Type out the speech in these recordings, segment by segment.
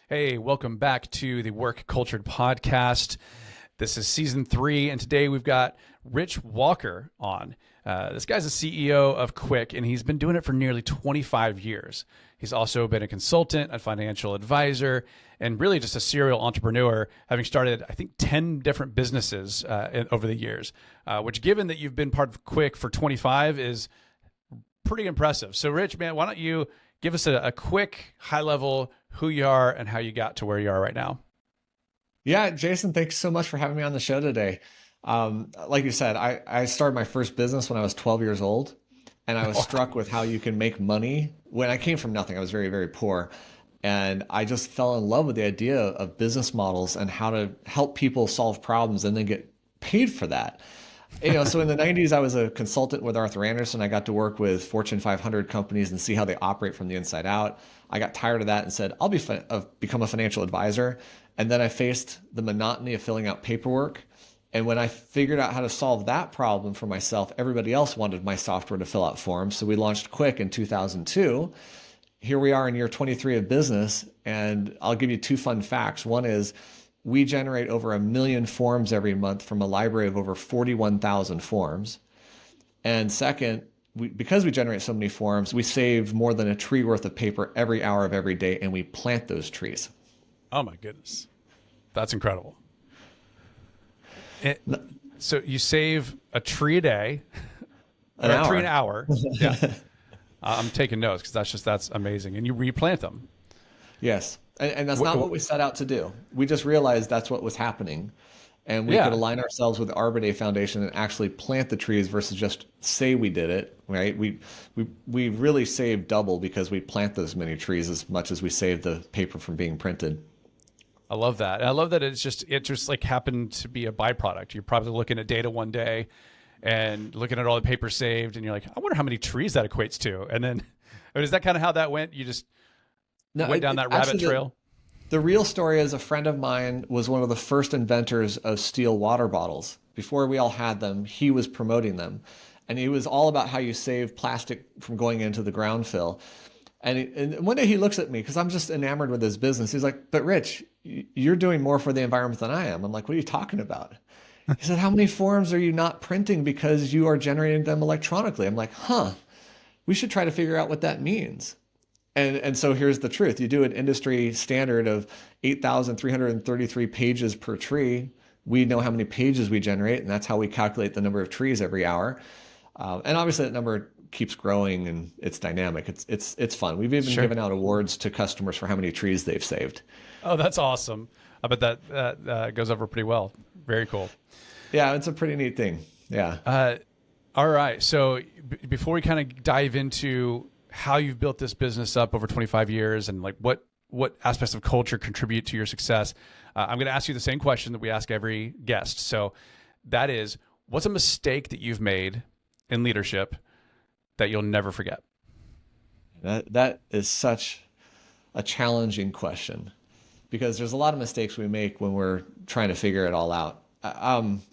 Hey, welcome back to the Work Cultured Podcast. This is season 3, and today we've got Rich Walker on. This guy's the CEO of Quik, and he's been doing it for nearly 25 years. He's also been a consultant, a financial advisor, and really just a serial entrepreneur, having started, I think, 10 different businesses over the years, which, given that you've been part of Quik for 25, is pretty impressive. So, Rich, man, why don't you give us a quick, high-level who you are and how you got to where you are right now? Yeah, Jason, thanks so much for having me on the show today. Like you said, I started my first business when I was 12 years old, and I was struck with how you can make money. When I came from nothing, I was very, very poor. And I just fell in love with the idea of business models and how to help people solve problems and then get paid for that. So in the 90s, I was a consultant with Arthur Andersen. I got to work with Fortune 500 companies and see how they operate from the inside out. I got tired of that and said, I'll become a financial advisor. And then I faced the monotony of filling out paperwork. And when I figured out how to solve that problem for myself, everybody else wanted my software to fill out forms. So we launched Quik in 2002. Here we are in year 23 of business. And I'll give you 2 fun facts. One is we generate over 1 million forms every month from a library of over 41,000 forms. And second, because we generate so many forms, we save more than a tree worth of paper every hour of every day, and we plant those trees. Oh my goodness. That's incredible. So you save a tree a day, or a tree an hour. Yeah. I'm taking notes because that's amazing. And you replant them. Yes. And that's not what we set out to do. We just realized that's what was happening. And we could align ourselves with the Arbor Day Foundation and actually plant the trees versus just say we did it, right? We really saved double because we plant those many trees as much as we save the paper from being printed. I love that. And I love that it just like happened to be a byproduct. You're probably looking at data one day and looking at all the paper saved, and you're like, I wonder how many trees that equates to. And then, is that kind of how that went? You just went down that rabbit trail? The real story is a friend of mine was one of the first inventors of steel water bottles. Before we all had them, he was promoting them. And he was all about how you save plastic from going into the ground fill. And one day he looks at me, because I'm just enamored with his business. He's like, but Rich, you're doing more for the environment than I am. I'm like, what are you talking about? He said, how many forms are you not printing because you are generating them electronically? I'm like, we should try to figure out what that means. And so here's the truth. You do an industry standard of 8,333 pages per tree. We know how many pages we generate, and that's how we calculate the number of trees every hour. And obviously that number keeps growing, and it's dynamic. It's fun. We've even given out awards to customers for how many trees they've saved. Oh, that's awesome. I bet that goes over pretty well. Very cool. Yeah, it's a pretty neat thing. Yeah. All right. So before we kind of dive into how you've built this business up over 25 years and like what aspects of culture contribute to your success, I'm going to ask you the same question that we ask every guest. So that is, what's a mistake that you've made in leadership that you'll never forget? That is such a challenging question, because there's a lot of mistakes we make when we're trying to figure it all out.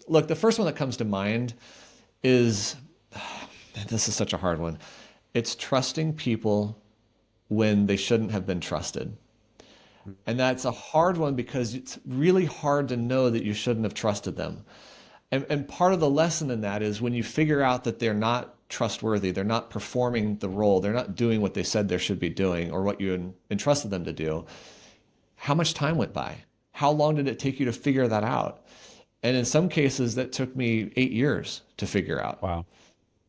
Look, the first one that comes to mind is, this is such a hard one. It's trusting people when they shouldn't have been trusted. And that's a hard one because it's really hard to know that you shouldn't have trusted them. And part of the lesson in that is when you figure out that they're not trustworthy, they're not performing the role, they're not doing what they said they should be doing or what you entrusted them to do, how much time went by? How long did it take you to figure that out? And in some cases, that took me 8 years to figure out. Wow.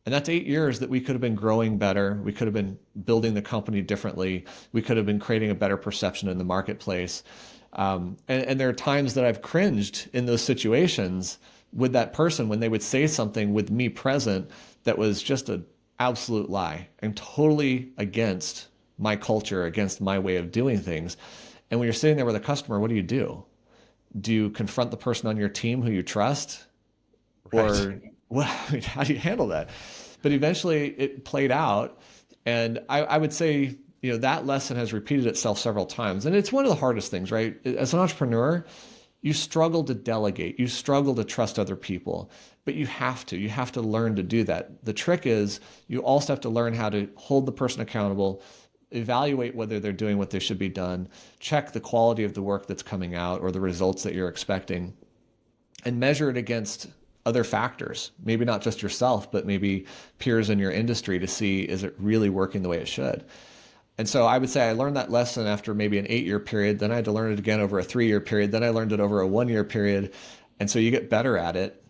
And that's 8 years that we could have been growing better. We could have been building the company differently. We could have been creating a better perception in the marketplace. And there are times that I've cringed in those situations with that person when they would say something with me present that was just an absolute lie and totally against my culture, against my way of doing things. And when you're sitting there with a customer, what do? Do you confront the person on your team who you trust? Right. Or how do you handle that? But eventually it played out. And I would say, that lesson has repeated itself several times. And it's one of the hardest things, right? As an entrepreneur, you struggle to delegate. You struggle to trust other people. But you have to learn to do that. The trick is you also have to learn how to hold the person accountable, evaluate whether they're doing what they should be done, check the quality of the work that's coming out or the results that you're expecting, and measure it against other factors, maybe not just yourself, but maybe peers in your industry to see, is it really working the way it should? And so I would say I learned that lesson after maybe an 8-year period. Then I had to learn it again over a 3-year period. Then I learned it over a 1-year period. And so you get better at it.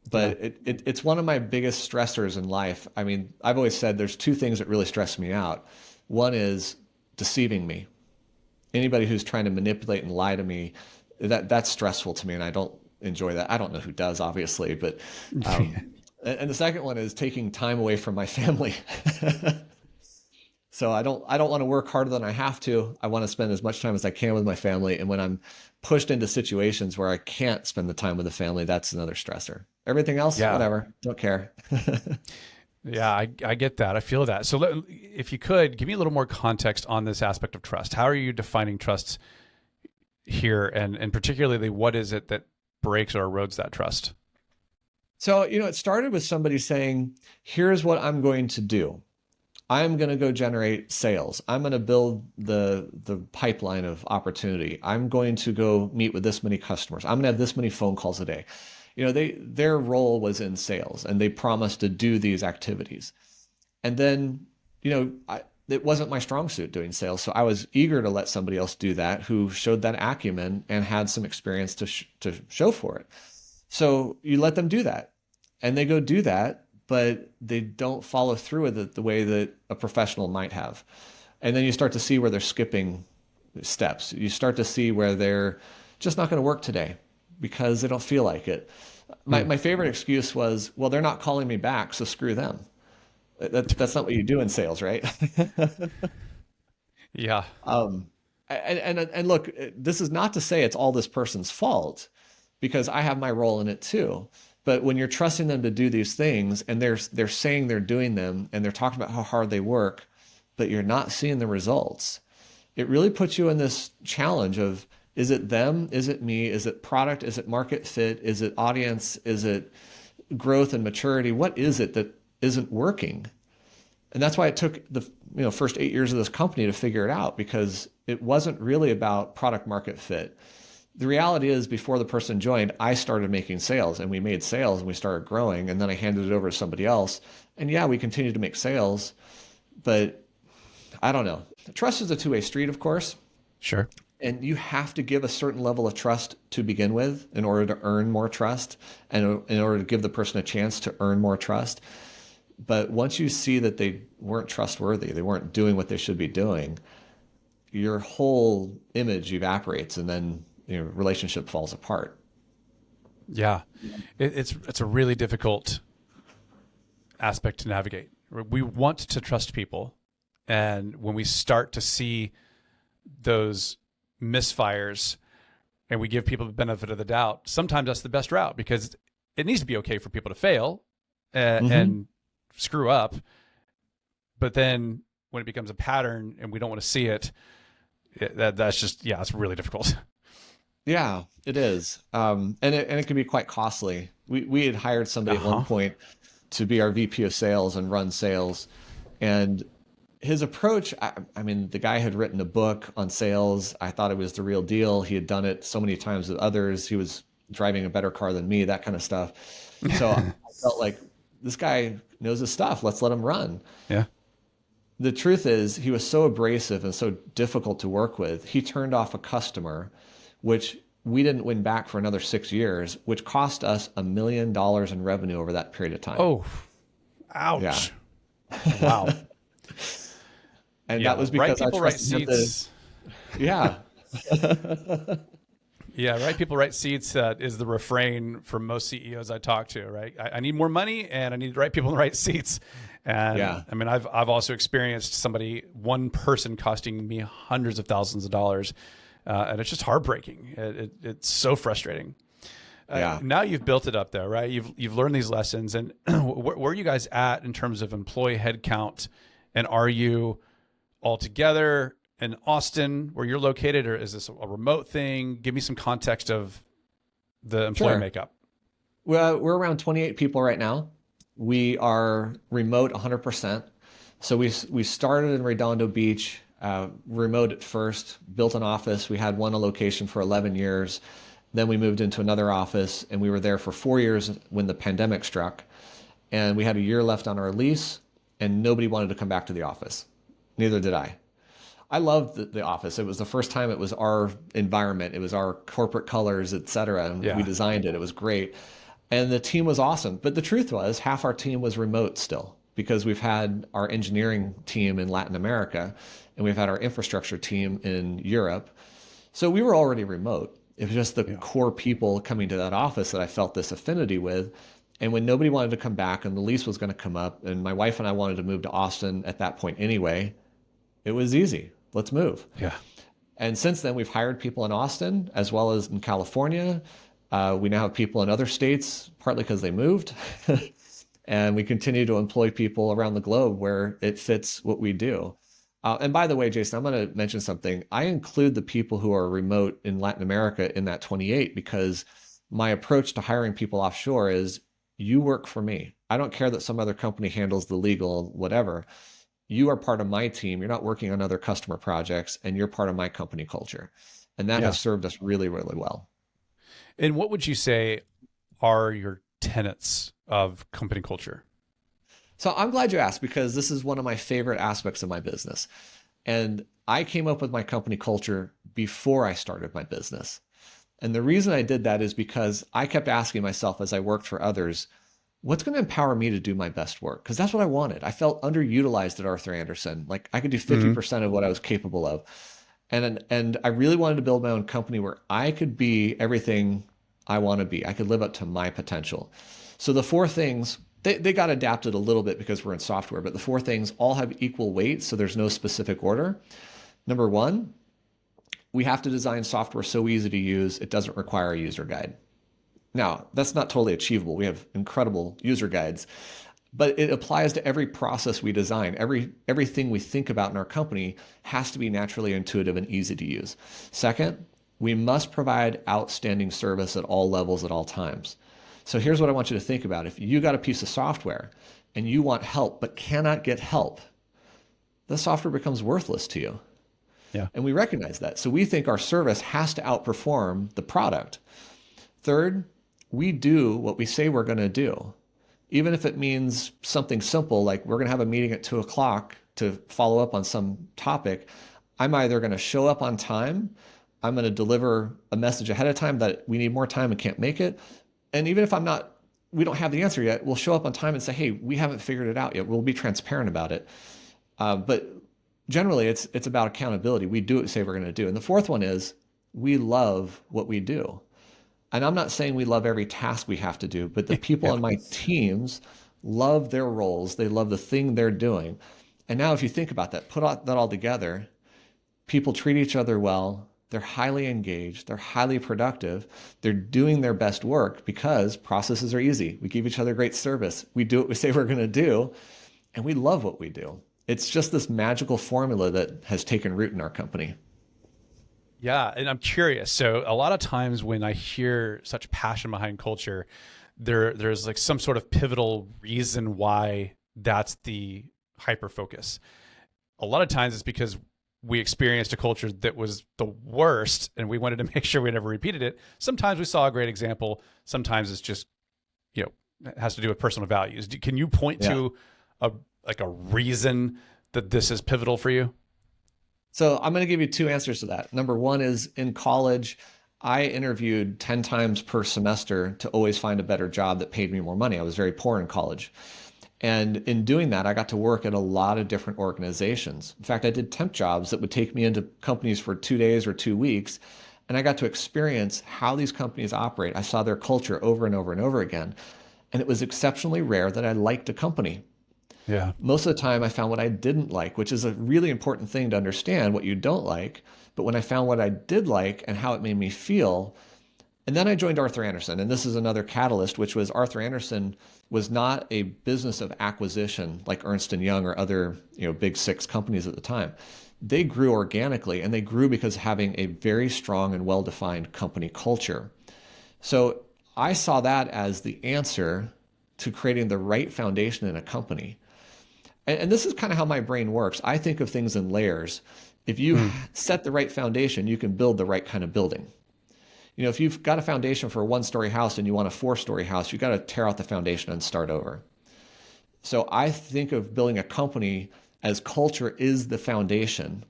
But it's one of my biggest stressors in life. I mean, I've always said there's 2 things that really stress me out. One is deceiving me. Anybody who's trying to manipulate and lie to me, that's stressful to me, and I don't enjoy that. I don't know who does, obviously, but and the second one is taking time away from my family. So I don't want to work harder than I have to. I want to spend as much time as I can with my family. And when I'm pushed into situations where I can't spend the time with the family, that's another stressor. Everything else, whatever, don't care. Yeah, I get that. I feel that. So if you could give me a little more context on this aspect of trust. How are you defining trust here? And particularly, what is it that breaks or erodes that trust? So, it started with somebody saying, here's what I'm going to do. I'm going to go generate sales. I'm going to build the pipeline of opportunity. I'm going to go meet with this many customers. I'm going to have this many phone calls a day. Their role was in sales, and they promised to do these activities. And then, it wasn't my strong suit doing sales. So I was eager to let somebody else do that who showed that acumen and had some experience to show for it. So you let them do that, and they go do that, but they don't follow through with it the way that a professional might have. And then you start to see where they're skipping steps. You start to see where they're just not going to work today because they don't feel like it. My favorite excuse was, well, they're not calling me back, so screw them. That's not what you do in sales, right? Yeah. And look, this is not to say it's all this person's fault, because I have my role in it too. But when you're trusting them to do these things and they're saying they're doing them and they're talking about how hard they work, but you're not seeing the results, it really puts you in this challenge of, is it them? Is it me? Is it product? Is it market fit? Is it audience? Is it growth and maturity? What is it that isn't working? And that's why it took the first 8 years of this company to figure it out, because it wasn't really about product market fit. The reality is, before the person joined, I started making sales, and we made sales and we started growing, and then I handed it over to somebody else. And yeah, we continued to make sales, but I don't know. Trust is a 2-way street, of course. Sure. And you have to give a certain level of trust to begin with in order to earn more trust, and in order to give the person a chance to earn more trust. But once you see that they weren't trustworthy, they weren't doing what they should be doing, your whole image evaporates, and then relationship falls apart. Yeah. It's a really difficult aspect to navigate. We want to trust people. And when we start to see those misfires and we give people the benefit of the doubt, sometimes that's the best route, because it needs to be okay for people to fail and screw up. But then when it becomes a pattern and we don't want to see it, it's really difficult. Yeah, it is. And it can be quite costly. We had hired somebody at one point to be our VP of sales and run sales. And his approach, I mean, the guy had written a book on sales. I thought it was the real deal. He had done it so many times with others. He was driving a better car than me, that kind of stuff. So I felt like, this guy knows his stuff. Let's let him run. Yeah. The truth is, he was so abrasive and so difficult to work with. He turned off a customer, which we didn't win back for another 6 years, which cost us $1 million in revenue over that period of time. Oh, ouch. Yeah. Wow. And that was because right people, right seats. Yeah. Yeah, right people, right seats is the refrain from most CEOs I talk to, right? I need more money, and I need the right people in the right seats. And yeah. I mean, I've also experienced one person costing me hundreds of thousands of dollars. And it's just heartbreaking. It's so frustrating. Now you've built it up there, right? You've learned these lessons. And where are you guys at in terms of employee headcount? And are you all together in Austin, where you're located, or is this a remote thing? Give me some context of the employee makeup. Well, we're around 28 people right now. We are remote 100%. So we started in Redondo Beach, remote at first, built an office. We had one location for 11 years. Then we moved into another office, and we were there for 4 years when the pandemic struck. And we had a year left on our lease, and nobody wanted to come back to the office. Neither did I. I loved the office. It was the first time it was our environment. It was our corporate colors, et cetera. And we designed it. It was great. And the team was awesome. But the truth was, half our team was remote still, because we've had our engineering team in Latin America and we've had our infrastructure team in Europe. So we were already remote. It was just the core people coming to that office that I felt this affinity with. And when nobody wanted to come back and the lease was going to come up, and my wife and I wanted to move to Austin at that point anyway, it was easy. Let's move. Yeah. And since then, we've hired people in Austin as well as in California. We now have people in other states, partly because they moved. And we continue to employ people around the globe where it fits what we do. And by the way, Jason, I'm going to mention something. I include the people who are remote in Latin America in that 28 because my approach to hiring people offshore is you work for me. I don't care that some other company handles the legal, whatever. You are part of my team. You're not working on other customer projects, and you're part of my company culture. And that has served us really, really well. And what would you say are your tenets of company culture? So I'm glad you asked, because this is one of my favorite aspects of my business. And I came up with my company culture before I started my business. And the reason I did that is because I kept asking myself as I worked for others, what's going to empower me to do my best work? Because that's what I wanted. I felt underutilized at Arthur Andersen. Like I could do 50% of what I was capable of. And I really wanted to build my own company where I could be everything I want to be. I could live up to my potential. So the four things, they got adapted a little bit because we're in software, but the four things all have equal weight. So there's no specific order. Number one, we have to design software so easy to use, it doesn't require a user guide. Now, that's not totally achievable. We have incredible user guides, but it applies to every process we design. Everything we think about in our company has to be naturally intuitive and easy to use. Second, we must provide outstanding service at all levels at all times. So here's what I want you to think about. If you got a piece of software and you want help but cannot get help, the software becomes worthless to you. Yeah. And we recognize that. So we think our service has to outperform the product. Third, we do what we say we're going to do. Even if it means something simple, like we're going to have a meeting at 2:00 to follow up on some topic, I'm either going to show up on time, I'm going to deliver a message ahead of time that we need more time and can't make it. And even if we don't have the answer yet, we'll show up on time and say, hey, we haven't figured it out yet. We'll be transparent about it. But generally, it's about accountability. We do what we say we're going to do. And the fourth one is we love what we do. And I'm not saying we love every task we have to do, but the people on my teams love their roles. They love the thing they're doing. And now if you think about that, put that all together, people treat each other well. They're highly engaged. They're highly productive. They're doing their best work because processes are easy. We give each other great service. We do what we say we're going to do, and we love what we do. It's just this magical formula that has taken root in our company. Yeah, and I'm curious. So a lot of times when I hear such passion behind culture, there's like some sort of pivotal reason why that's the hyper focus. A lot of times it's because we experienced a culture that was the worst and we wanted to make sure we never repeated it. Sometimes we saw a great example. Sometimes it's just, it has to do with personal values. Can you point to a reason that this is pivotal for you? So I'm going to give you two answers to that. Number one is in college, I interviewed 10 times per semester to always find a better job that paid me more money. I was very poor in college. And in doing that, I got to work at a lot of different organizations. In fact, I did temp jobs that would take me into companies for 2 days or 2 weeks. And I got to experience how these companies operate. I saw their culture over and over and over again. And it was exceptionally rare that I liked a company. Yeah. Most of the time I found what I didn't like, which is a really important thing to understand what you don't like. But when I found what I did like and how it made me feel, and then I joined Arthur Andersen. And this is another catalyst, which was Arthur Andersen was not a business of acquisition like Ernst & Young or other big six companies at the time. They grew organically, and they grew because of having a very strong and well-defined company culture. So I saw that as the answer to creating the right foundation in a company. And this is kind of how my brain works. I think of things in layers. If you set the right foundation, you can build the right kind of building. If you've got a foundation for a 1-story house and you want a 4-story house, you've got to tear out the foundation and start over. So I think of building a company as culture is the foundation.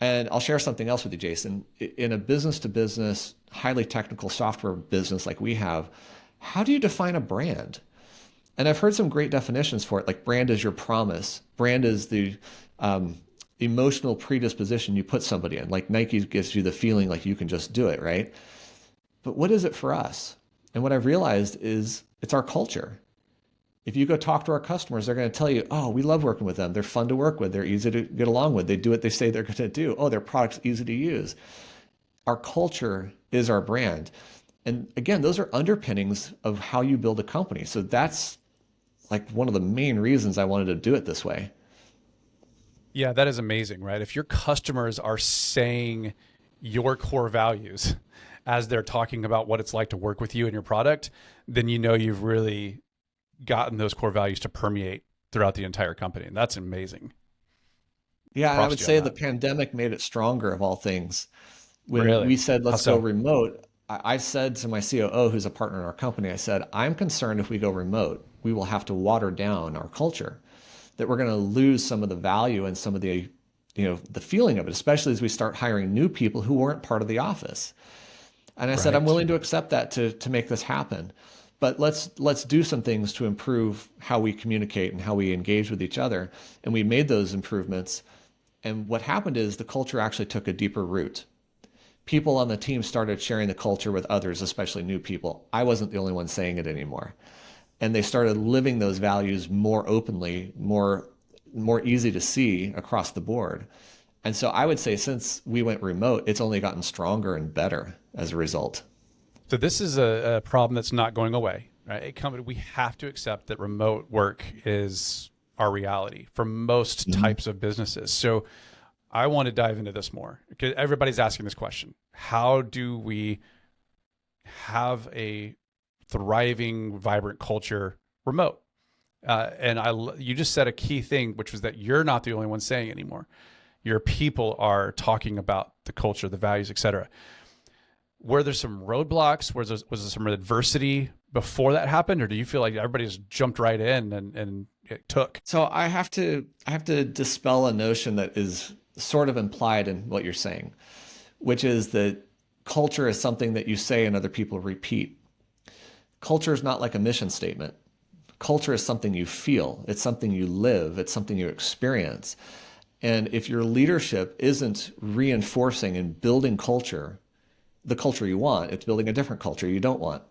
And I'll share something else with you, Jason. In a business-to-business, highly technical software business like we have, how do you define a brand? And I've heard some great definitions for it, like brand is your promise. Brand is the emotional predisposition you put somebody in. Like Nike gives you the feeling like you can just do it, right? But what is it for us? And what I've realized is it's our culture. If you go talk to our customers, they're going to tell you, oh, we love working with them. They're fun to work with. They're easy to get along with. They do what they say they're going to do. Oh, their product's easy to use. Our culture is our brand. And again, those are underpinnings of how you build a company. So that's like one of the main reasons I wanted to do it this way. Yeah, that is amazing, right? If your customers are saying your core values as they're talking about what it's like to work with you and your product, then you've really gotten those core values to permeate throughout the entire company. And that's amazing. Yeah, and I Props would to you say on the that. pandemic made it stronger of all things. When Really? we said, How let's go so? remote, I said to my COO, who's a partner in our company, I said, I'm concerned if we go remote, we will have to water down our culture, that we're going to lose some of the value and some of the, the feeling of it, especially as we start hiring new people who weren't part of the office. And I said, I'm Right. willing to accept that to make this happen. But let's do some things to improve how we communicate and how we engage with each other. And we made those improvements. And what happened is the culture actually took a deeper root. People on the team started sharing the culture with others, especially new people. I wasn't the only one saying it anymore. And they started living those values more openly, more easy to see across the board. And so I would say since we went remote, it's only gotten stronger and better as a result. So this is a problem that's not going away, right? We have to accept that remote work is our reality for most Mhm. types of businesses. So I want to dive into this more because everybody's asking this question. How do we have a thriving, vibrant culture remote? You just said a key thing, which was that you're not the only one saying it anymore. Your people are talking about the culture, the values, et cetera. Were there some roadblocks? Was there some adversity before that happened, or do you feel like everybody just jumped right in and it took? So I have to dispel a notion that is sort of implied in what you're saying, which is that culture is something that you say and other people repeat. Culture is not like a mission statement. Culture is something you feel. It's something you live. It's something you experience. And if your leadership isn't reinforcing and building culture, the culture you want, it's building a different culture you don't want.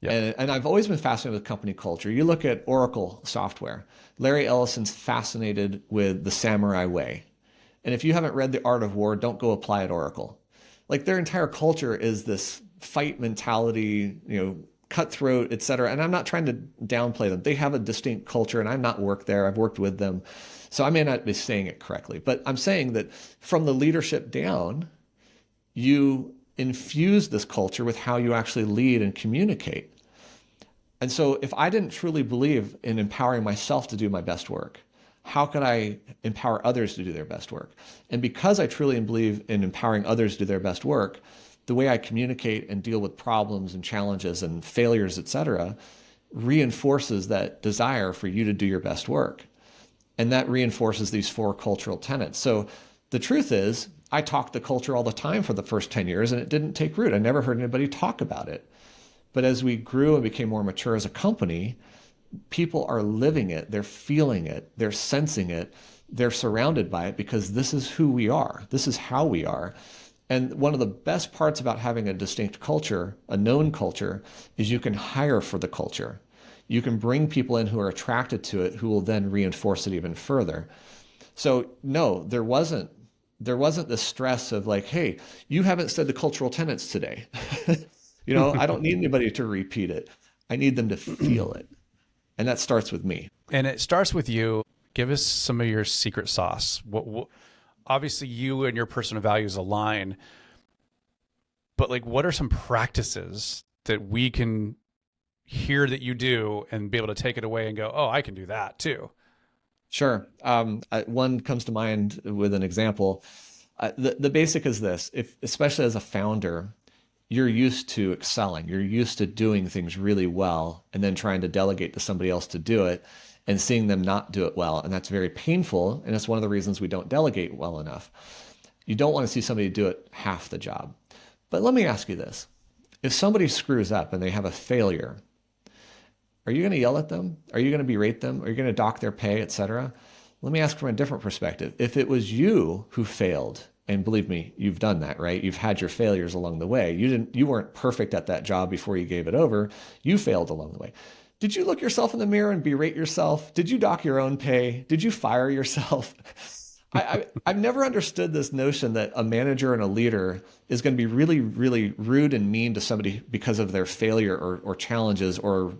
Yep. And I've always been fascinated with company culture. You look at Oracle software. Larry Ellison's fascinated with the samurai way. And if you haven't read The Art of War, don't go apply at Oracle. Like their entire culture is this fight mentality, cutthroat, et cetera. And I'm not trying to downplay them. They have a distinct culture, and I've not worked there. I've worked with them. So I may not be saying it correctly, but I'm saying that from the leadership down, you infuse this culture with how you actually lead and communicate. And so if I didn't truly believe in empowering myself to do my best work, how could I empower others to do their best work? And because I truly believe in empowering others to do their best work, the way I communicate and deal with problems and challenges and failures, et cetera, reinforces that desire for you to do your best work. And that reinforces these 4 cultural tenets. So the truth is, I talked the culture all the time for the first 10 years, and it didn't take root. I never heard anybody talk about it. But as we grew and became more mature as a company, people are living it, they're feeling it, they're sensing it, they're surrounded by it because this is who we are. This is how we are. And one of the best parts about having a distinct culture, a known culture, is you can hire for the culture. You can bring people in who are attracted to it, who will then reinforce it even further. So no, there wasn't this stress of like, hey, you haven't said the cultural tenets today. I don't need anybody to repeat it. I need them to feel it. And that starts with me. And it starts with you. Give us some of your secret sauce. Obviously, you and your personal values align, but like, what are some practices that we can hear that you do and be able to take it away and go, oh, I can do that too? Sure. One comes to mind with an example. The basic is this: if, especially as a founder, you're used to excelling, you're used to doing things really well, and then trying to delegate to somebody else to do it, and seeing them not do it well, and that's very painful. And it's one of the reasons we don't delegate well enough. You don't want to see somebody do it half the job. But let me ask you this: if somebody screws up and they have a failure, are you going to yell at them? Are you going to berate them? Are you going to dock their pay, et cetera? Let me ask from a different perspective. If it was you who failed, and believe me, you've done that, right? You've had your failures along the way. You weren't perfect at that job before you gave it over. You failed along the way. Did you look yourself in the mirror and berate yourself? Did you dock your own pay? Did you fire yourself? I've never understood this notion that a manager and a leader is going to be really, really rude and mean to somebody because of their failure or challenges or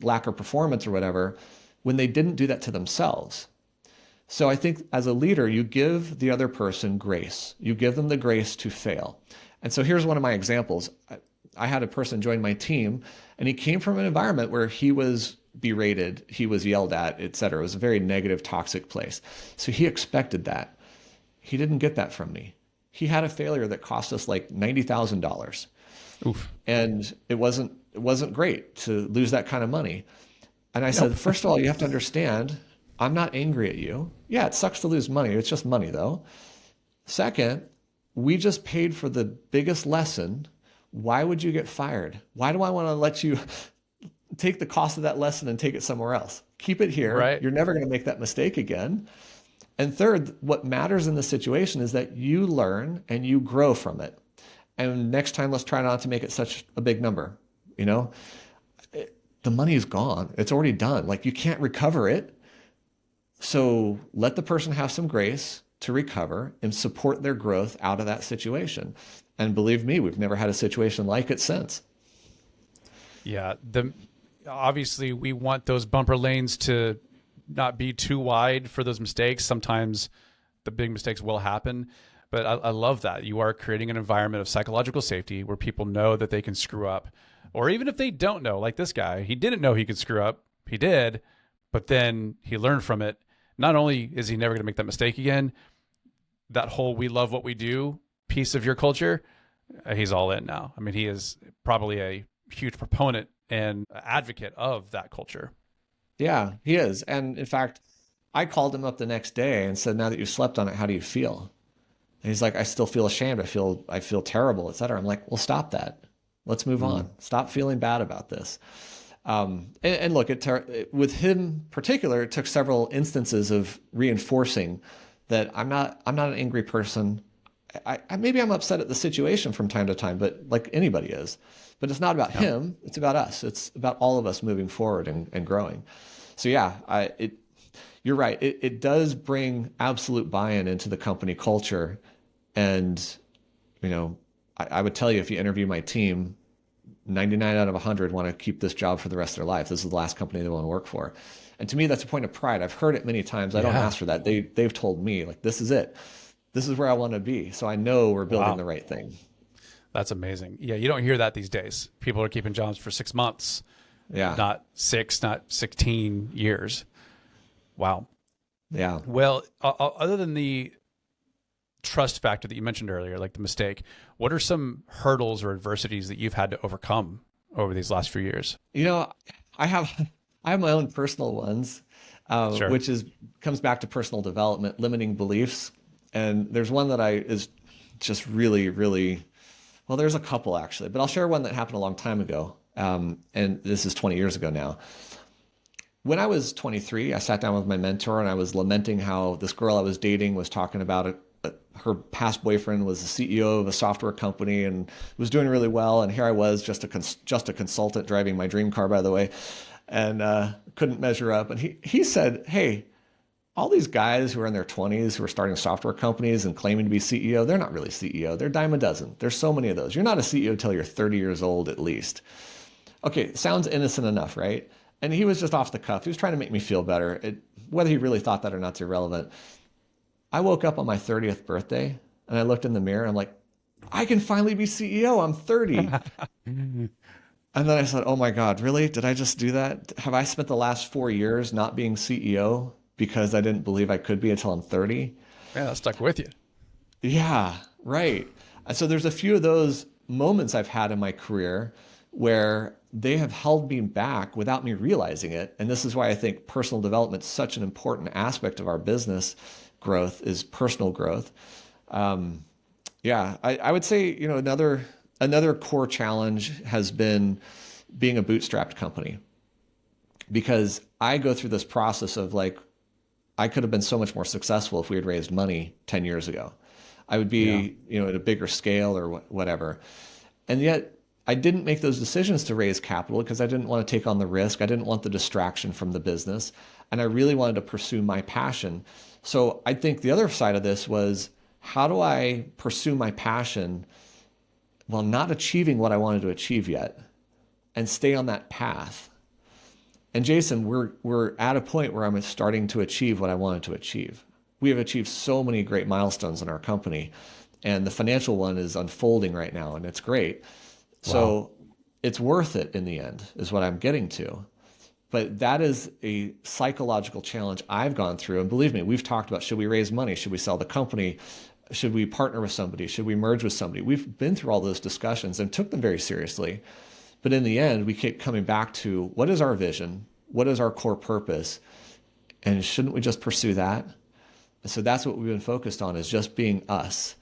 lack of performance or whatever, when they didn't do that to themselves. So I think as a leader, you give the other person grace. You give them the grace to fail. And so here's one of my examples. I had a person join my team, and he came from an environment where he was berated, he was yelled at, et cetera. It was a very negative, toxic place. So he expected that. He didn't get that from me. He had a failure that cost us like $90,000. Oof. And it wasn't great to lose that kind of money. And I said, first of all, you have to understand, I'm not angry at you. Yeah, it sucks to lose money. It's just money though. Second, we just paid for the biggest lesson. Why would you get fired? Why do I want to let you take the cost of that lesson and take it somewhere else? Keep it here. Right. You're never going to make that mistake again. And third, what matters in this situation is that you learn and you grow from it. And next time, let's try not to make it such a big number. You know, the money is gone. It's already done. Like, you can't recover it. So let the person have some grace to recover and support their growth out of that situation. And believe me, we've never had a situation like it since. Yeah. Obviously we want those bumper lanes to not be too wide for those mistakes. Sometimes the big mistakes will happen, but I love that you are creating an environment of psychological safety where people know that they can screw up. Or even if they don't know, like this guy, he didn't know he could screw up. He did, but then he learned from it. Not only is he never going to make that mistake again, that whole "we love what we do" piece of your culture, he's all in now. I mean, he is probably a huge proponent and advocate of that culture. Yeah, he is. And in fact, I called him up the next day and said, now that you've slept on it, how do you feel? And he's like, I still feel ashamed. I feel terrible, et cetera. I'm like, well, stop that. Let's move on. Stop feeling bad about this. And look, with him in particular, it took several instances of reinforcing that I'm not an angry person. Maybe I'm upset at the situation from time to time, but like anybody is. But it's not about him. It's about us. It's about all of us moving forward and growing. So yeah, you're right. It does bring absolute buy-in into the company culture. And, I would tell you, if you interview my team, 99 out of 100 want to keep this job for the rest of their life. This is the last company they want to work for. And to me, that's a point of pride. I've heard it many times. I don't ask for that. They've told me, like, this is it. This is where I want to be. So I know we're building the right thing. That's amazing. Yeah, you don't hear that these days. People are keeping jobs for 6 months. Yeah. Not 6, not 16 years. Wow. Yeah. Well, other than the trust factor that you mentioned earlier, like the mistake, what are some hurdles or adversities that you've had to overcome over these last few years? I have my own personal ones, Sure. which comes back to personal development, limiting beliefs. And there's one that is just really, really, well, there's a couple actually, but I'll share one that happened a long time ago. And this is 20 years ago now. When I was 23, I sat down with my mentor and I was lamenting how this girl I was dating was talking about it. Her past boyfriend was the CEO of a software company and was doing really well. And here I was, just a consultant driving my dream car, by the way, and couldn't measure up. And he said, hey, all these guys who are in their 20s who are starting software companies and claiming to be CEO, they're not really CEO. They're a dime a dozen. There's so many of those. You're not a CEO until you're 30 years old at least. Okay, sounds innocent enough, right? And he was just off the cuff. He was trying to make me feel better. Whether he really thought that or not is irrelevant. I woke up on my 30th birthday and I looked in the mirror and I'm like, I can finally be CEO. I'm 30. And then I said, oh my God, really? Did I just do that? Have I spent the last 4 years not being CEO because I didn't believe I could be until I'm 30. Man, that stuck with you. Yeah, right. And so there's a few of those moments I've had in my career where they have held me back without me realizing it. And this is why I think personal development is such an important aspect of our business growth is personal growth. I would say, another core challenge has been being a bootstrapped company, because I go through this process of like, I could have been so much more successful if we had raised money 10 years ago. I would be, at a bigger scale or whatever. And yet I didn't make those decisions to raise capital because I didn't want to take on the risk. I didn't want the distraction from the business. And I really wanted to pursue my passion. So I think the other side of this was, how do I pursue my passion while not achieving what I wanted to achieve yet and stay on that path? And Jason, we're at a point where I'm starting to achieve what I wanted to achieve. We have achieved so many great milestones in our company, and the financial one is unfolding right now, and it's great. Wow. So it's worth it in the end, is what I'm getting to. But that is a psychological challenge I've gone through. And believe me, we've talked about, should we raise money? Should we sell the company? Should we partner with somebody? Should we merge with somebody? We've been through all those discussions and took them very seriously. But in the end, we keep coming back to, what is our vision? What is our core purpose? And shouldn't we just pursue that? And so that's what we've been focused on, is just being us.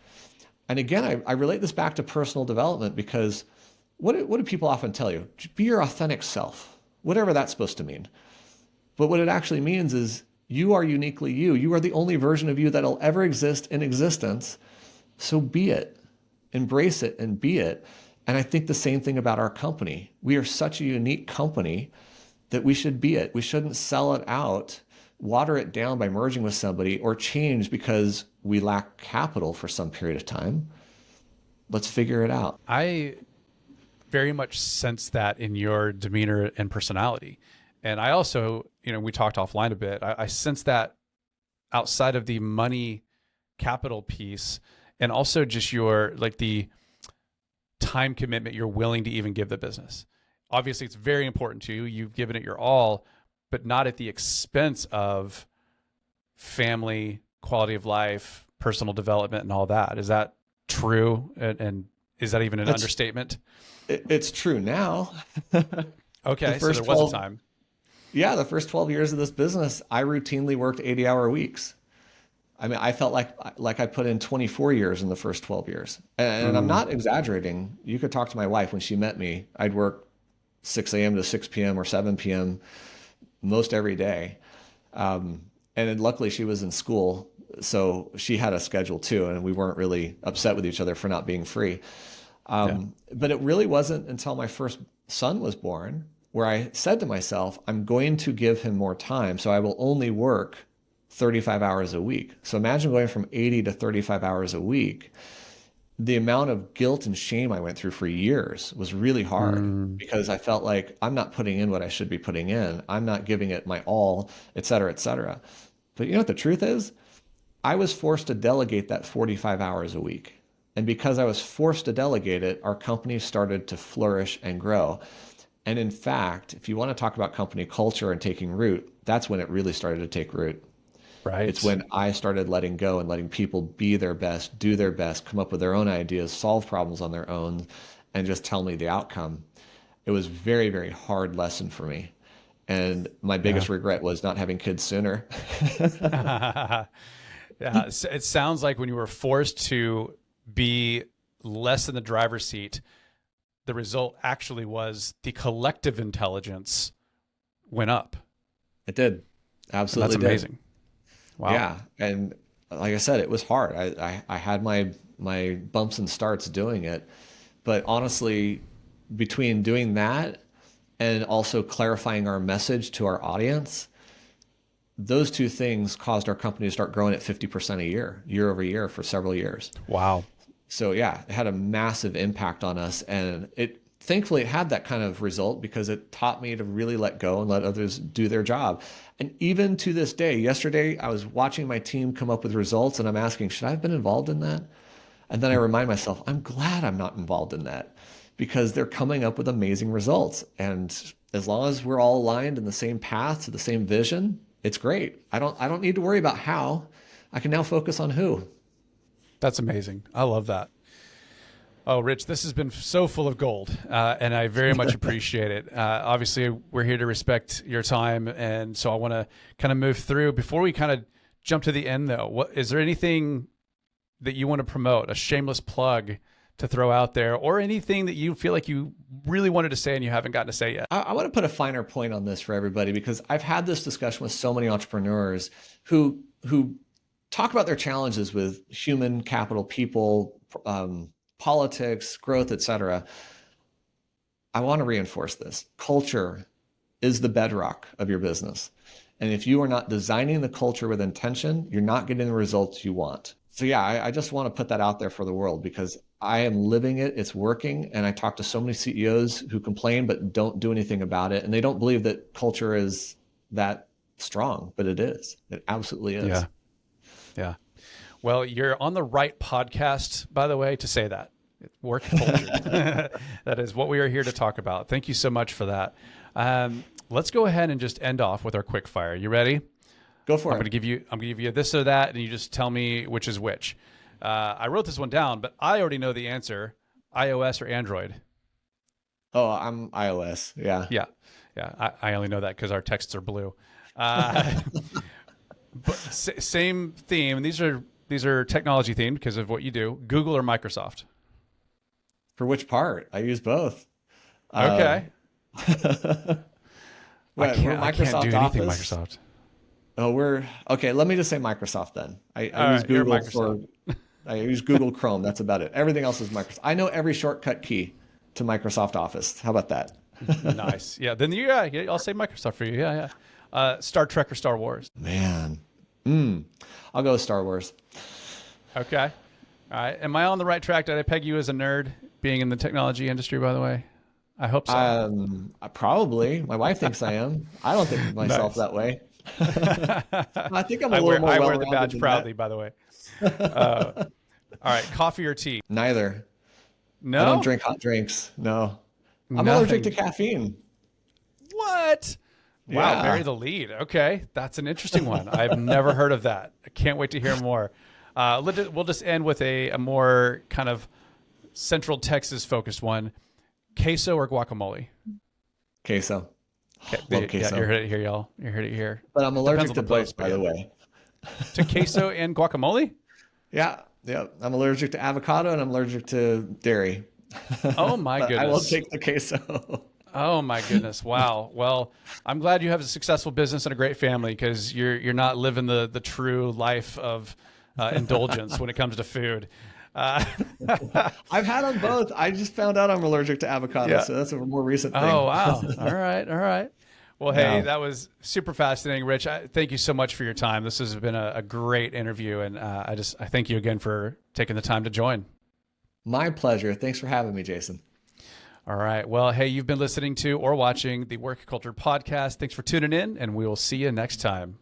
And again, I relate this back to personal development, because what do people often tell you? Be your authentic self, whatever that's supposed to mean. But what it actually means is, you are uniquely you. You are the only version of you that'll ever exist in existence. So be it, embrace it, and be it. And I think the same thing about our company. We are such a unique company that we should be it. We shouldn't sell it out, water it down by merging with somebody, or change because we lack capital for some period of time. Let's figure it out. I very much sense that in your demeanor and personality. And I also, we talked offline a bit. I sense that outside of the money capital piece, and also just the time commitment you're willing to even give the business. Obviously, it's very important to you. You've given it your all, but not at the expense of family, quality of life, personal development, and all that. Is that true? And is that even an understatement? It's true now. Okay, so there was a time. Yeah, the first 12 years of this business, I routinely worked 80-hour weeks. I mean, I felt like I put in 24 years in the first 12 years. And I'm not exaggerating. You could talk to my wife. When she met me, I'd work 6 a.m. to 6 p.m. or 7 p.m. most every day. And then luckily she was in school, so she had a schedule too, and we weren't really upset with each other for not being free. But it really wasn't until my first son was born where I said to myself, I'm going to give him more time, so I will only work 35 hours a week. So imagine going from 80 to 35 hours a week. The amount of guilt and shame I went through for years was really hard, because I felt like I'm not putting in what I should be putting in. I'm not giving it my all, et cetera, et cetera. But you know what the truth is? I was forced to delegate that 45 hours a week. And because I was forced to delegate it, our company started to flourish and grow. And in fact, if you want to talk about company culture and taking root, that's when it really started to take root. Right. It's when I started letting go and letting people be their best, do their best, come up with their own ideas, solve problems on their own, and just tell me the outcome. It was a very, very hard lesson for me. And my biggest regret was not having kids sooner. Yeah, it sounds like when you were forced to be less in the driver's seat, the result actually was the collective intelligence went up. It did. Absolutely. And that's amazing. Wow. Yeah. And like I said, it was hard. I had my bumps and starts doing it. But honestly, between doing that and also clarifying our message to our audience, those two things caused our company to start growing at 50% a year over year for several years. Wow. So yeah, it had a massive impact on us. And thankfully it had that kind of result because it taught me to really let go and let others do their job. And even to this day, yesterday, I was watching my team come up with results and I'm asking, should I have been involved in that? And then I remind myself, I'm glad I'm not involved in that, because they're coming up with amazing results. And as long as we're all aligned in the same path to the same vision, it's great. I don't need to worry about how. I can now focus on who. That's amazing. I love that. Oh, Rich, this has been so full of gold, and I very much appreciate it. Obviously, we're here to respect your time, and so I want to kind of move through. Before we kind of jump to the end, though, is there anything that you want to promote, a shameless plug to throw out there, or anything that you feel like you really wanted to say and you haven't gotten to say yet? I want to put a finer point on this for everybody, because I've had this discussion with so many entrepreneurs who talk about their challenges with human capital, people, politics, growth, etc. I want to reinforce this. Culture is the bedrock of your business. And if you are not designing the culture with intention, you're not getting the results you want. So yeah, I just want to put that out there for the world, because I am living it. It's working. And I talk to so many CEOs who complain but don't do anything about it. And they don't believe that culture is that strong, but it is. It absolutely is. Yeah. Yeah. Well, you're on the right podcast, by the way, to say that. Work culture. That is what we are here to talk about. Thank you so much for that. Let's go ahead and just end off with our quick fire. You ready? Go for it. I'm going to give you this or that, and you just tell me which is which. I wrote this one down, but I already know the answer. iOS or Android? Oh, I'm iOS. Yeah. Yeah. Yeah. I only know that because our texts are blue. But same theme. And these are technology themed because of what you do. Google or Microsoft? For which part? I use both. Okay. I can't do anything Microsoft. Oh, okay. Let me just say Microsoft then. I use right, Google I use Google Chrome. That's about it. Everything else is Microsoft. I know every shortcut key to Microsoft Office. How about that? Nice. Yeah. Then I'll say Microsoft for you. Yeah. Yeah. Star Trek or Star Wars? Man. I'll go with Star Wars. Okay. All right. Am I on the right track? Did I peg you as a nerd being in the technology industry, by the way? I hope so. Probably. My wife thinks I am. I don't think of myself that way. I think I'm a little more I well-rounded wear the badge than proudly, that. by the way. All right. Coffee or tea? Neither. No? I don't drink hot drinks. No. I'm Nothing. allergic to caffeine. What? Wow, Yeah. bury the lead. Okay, that's an interesting one. I've never heard of that. I can't wait to hear more. We'll just end with a more kind of Central Texas focused one. Queso or guacamole? Queso. Okay, Love queso. Yeah, you heard it here, y'all. You heard it here. But I'm allergic Depends on to the place, both, by the way. To queso and guacamole? Yeah. I'm allergic to avocado and I'm allergic to dairy. Oh my But goodness. I will take the queso. Oh my goodness! Wow. Well, I'm glad you have a successful business and a great family, because you're not living the true life of indulgence when it comes to food. I've had them both. I just found out I'm allergic to avocado, so that's a more recent thing. Oh wow! All right. Well, hey, Yeah. that was super fascinating, Rich. Thank you so much for your time. This has been a great interview, and I thank you again for taking the time to join. My pleasure. Thanks for having me, Jason. All right. Well, hey, you've been listening to or watching the Work Culture Podcast. Thanks for tuning in, and we will see you next time.